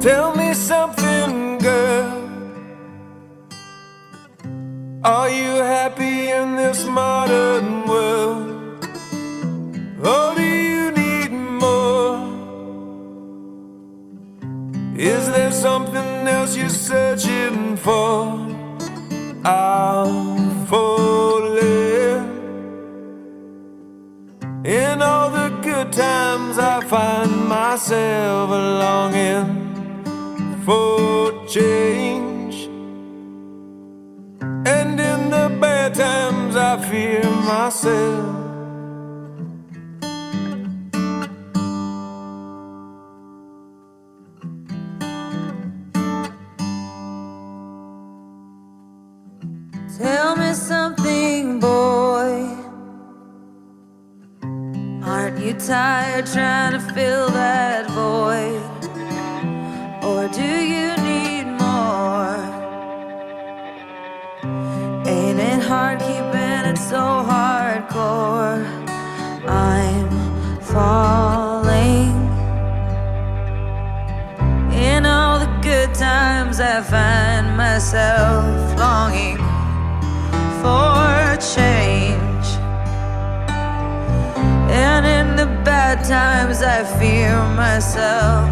Tell me something, girl. Are you happy in this modern world? Or do you need more? Is there something else you're searching for? I'm falling. In all the good times I find myself longing for change, and in the bad times I fear myself. Tell me something, boy. Aren't you tired trying to fill that void? Or do you need more? Ain't it hard keeping it so hardcore? I'm falling. In all the good times I find myself longing for change, and in the bad times I fear myself.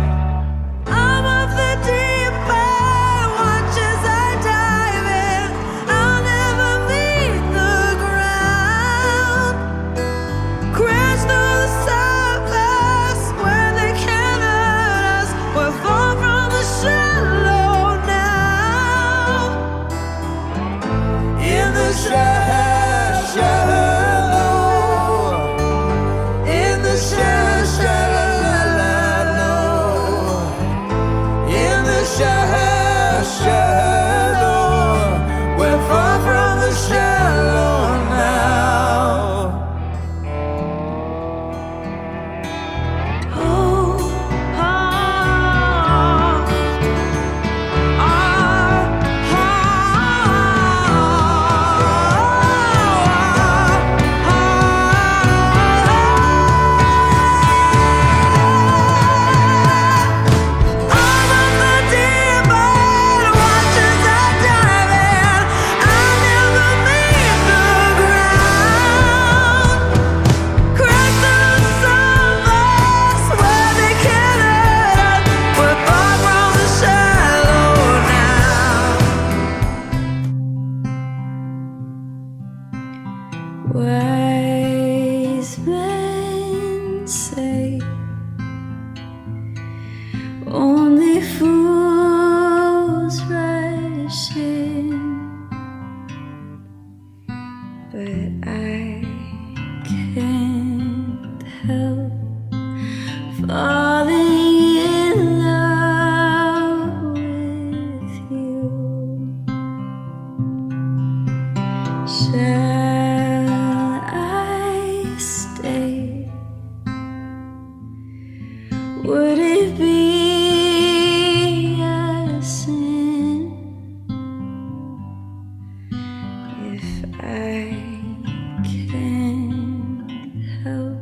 I'm of the deep end, watch as I dive in. I'll never meet the ground. Crash through the surface where they can't hurt us. We're far from the shallow now. In the shallow, in the shallow, we're far from the shallow now. Oh, oh, wise men say only fools rush in, but I can't help falling in love with you. Shall I stay? Would it be a sin if I can't help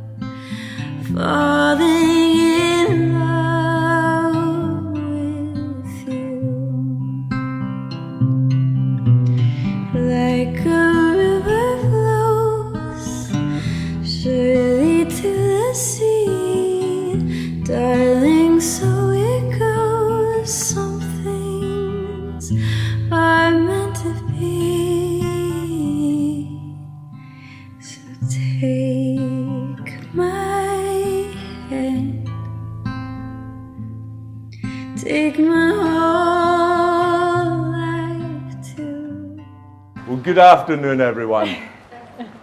falling in love with you? Like a river flows surely to the sea, darling, so it goes. Some things are meant to be. So take my hand, take my whole life too. Well, good afternoon, everyone,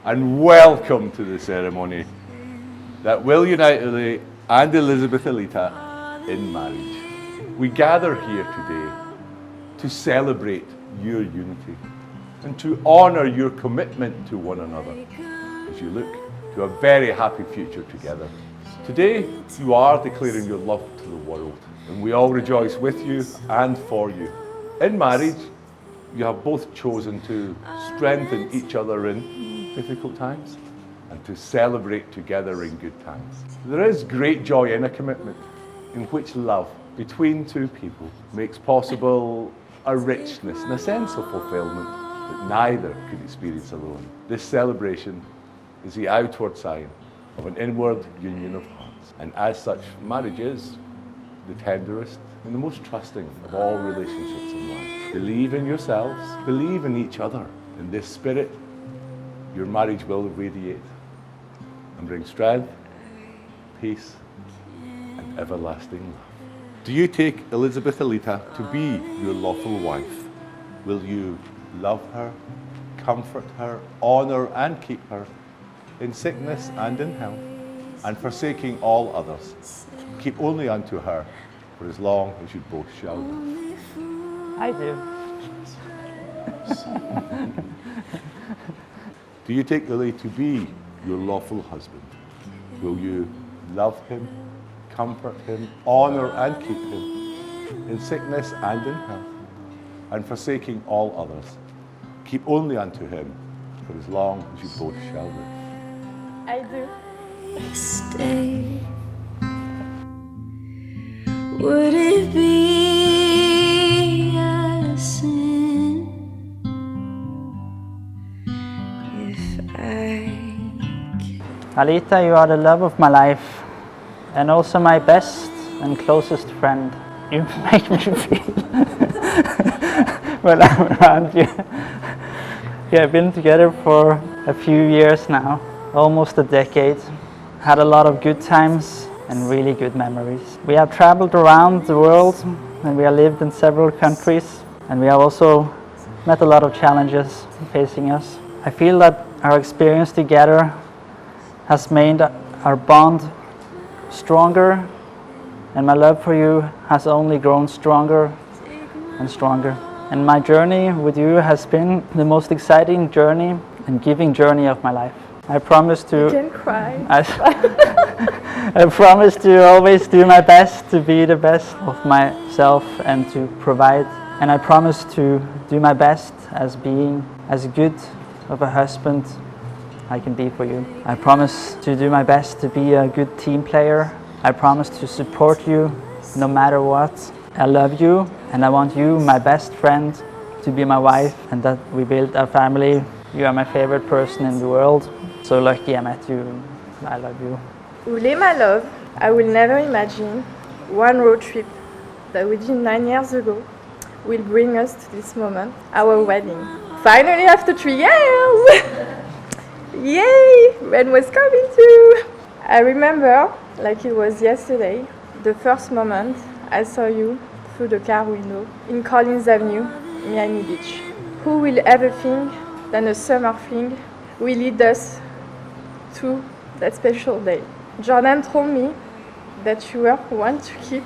and welcome to the ceremony that will unite Uli and Elizabeth Alita in marriage. We gather here today to celebrate your unity and to honour your commitment to one another as you look to a very happy future together. Today, you are declaring your love to the world, and we all rejoice with you and for you. In marriage, you have both chosen to strengthen each other in difficult times and to celebrate together in good times. There is great joy in a commitment in which love between two people makes possible a richness and a sense of fulfillment that neither could experience alone. This celebration is the outward sign of an inward union of hearts. And as such, marriage is the tenderest and the most trusting of all relationships in life. Believe in yourselves, believe in each other. In this spirit, your marriage will radiate and bring strength, peace, and everlasting love. Do you take Elizabeth Alita to be your lawful wife? Will you love her, comfort her, honour and keep her in sickness and in health, and forsaking all others, keep only unto her for as long as you both shall live? I do. Do you take Lily to be your lawful husband? Will you love him, comfort him, honour and keep him in sickness and in health, and forsaking all others, keep only unto him for as long as you both shall live? I do. Stay. Would it be a sin if I Alita, you are the love of my life and also my best and closest friend. You make me feel when I'm around you. We have been together for a few years now, almost a decade. Had a lot of good times and really good memories. We have traveled around the world and we have lived in several countries, and we have also met a lot of challenges facing us. I feel that our experience together has made our bond stronger, and my love for you has only grown stronger and stronger. And my journey with you has been the most exciting journey and giving journey of my life. I promise to... You can cry. I promise to always do my best to be the best of myself and to provide. And I promise to do my best as being as good of a husband I can be for you. I promise to do my best to be a good team player. I promise to support you no matter what. I love you and I want you, my best friend, to be my wife, and that we build a family. You are my favorite person in the world. So lucky I met you. I love you. Ule, my love, I will never imagine one road trip that we did 9 years ago will bring us to this moment, our wedding. Finally, after 3 years! Yay! Ren was coming too! I remember, like it was yesterday, the first moment I saw you through the car window in Collins Avenue, Miami Beach. Who will ever think that a summer fling will lead us to that special day? Jordan told me that you were one to keep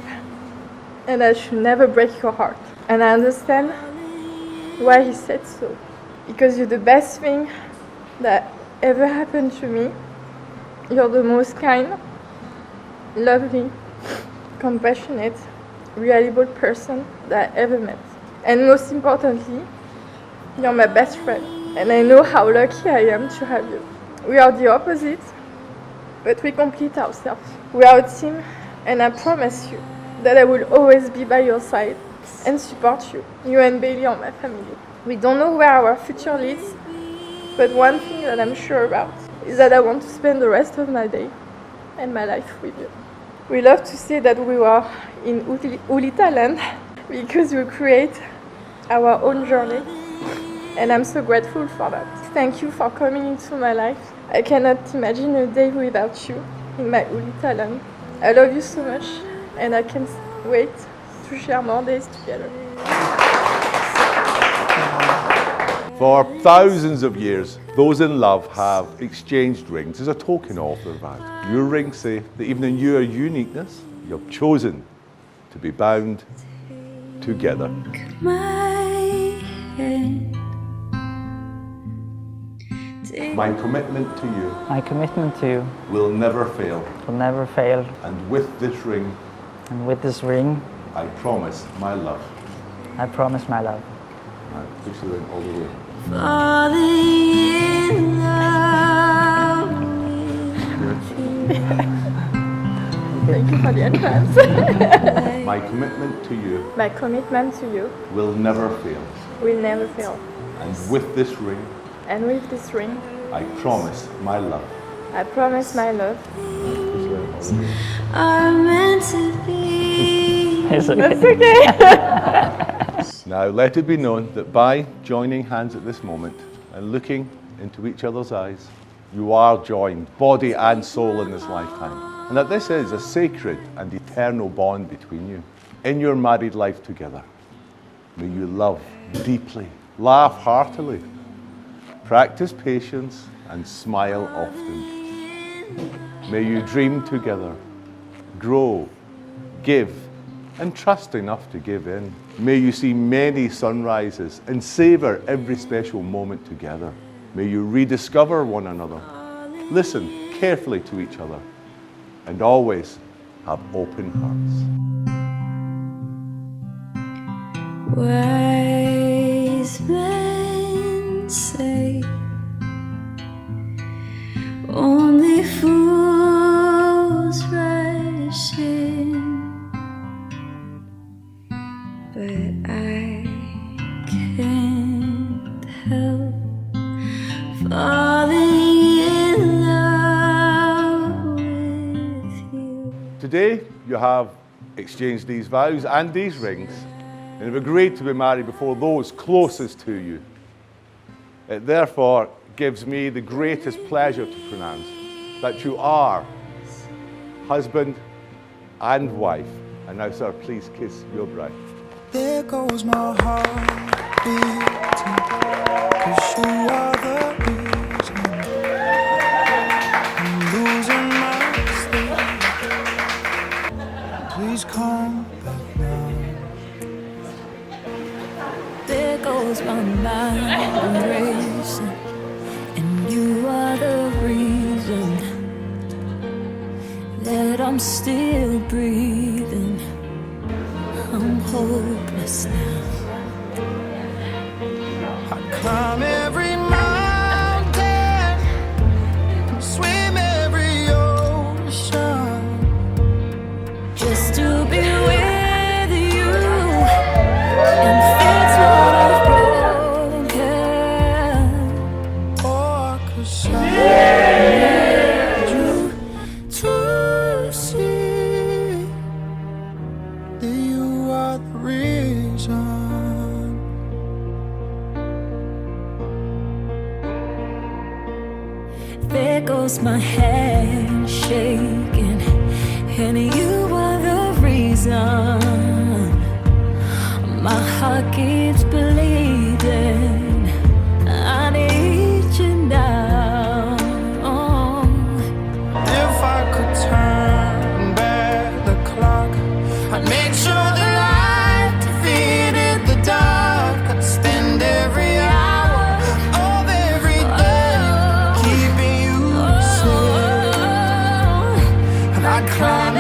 and I should never break your heart. And I understand why he said so. Because you're the best thing that ever happened to me. You're the most kind, lovely, compassionate, reliable person that I ever met. And most importantly, you're my best friend. And I know how lucky I am to have you. We are the opposite, but we complete ourselves. We are a team, and I promise you that I will always be by your side and support you. You and Bailey are my family. We don't know where our future leads, but one thing that I'm sure about is that I want to spend the rest of my day and my life with you. We love to say that we were in Alita land because we create our own journey, and I'm so grateful for that. Thank you for coming into my life. I cannot imagine a day without you in my Alita land. I love you so much, and I can't wait to share more days together. For thousands of years, those in love have exchanged rings as a token of their vows. Your rings say that even in your uniqueness, you have chosen to be bound together. My commitment to you My commitment to you will never fail, will never fail. and with this ring, And with this ring, I promise my love. I promise my love. Now, push the ring all the way. falling in love with you? Thank you for the advance. My commitment to you My commitment to you will never fail. will never fail. And with this ring, And with this ring, I promise my love. I promise my love. Are meant to be. It's okay. That's okay. Now let it be known that by joining hands at this moment and looking into each other's eyes, you are joined, body and soul, in this lifetime. And that this is a sacred and eternal bond between you. In your married life together, may you love deeply, laugh heartily, practice patience and smile often. May you dream together, grow, give, and trust enough to give in. May you see many sunrises and savor every special moment together. May you rediscover one another, listen carefully to each other, and always have open hearts. Wise men say only fools rush in, but I can't help falling in love with you. Today, you have exchanged these vows and these rings and have agreed to be married before those closest to you. It therefore gives me the greatest pleasure to pronounce that you are husband and wife. And now, sir, please kiss your bride. There goes my heart beating, 'cause you are the reason I'm losing my sleep. Please come back now. There goes my mind racing, and you are the reason that I'm still breathing. I'm hopeless now. I climb every mountain, swim every ocean, Just to be with you and fix what I've broken. or 'cause I need you to see that you are the reason. There goes my hand shaking, and you are the reason. My heart keeps bleeding. I need you now. If I could turn back the clock, I'd make sure the light defeated the dark. I'd spend every hour of every day keeping you safe, and I'd climb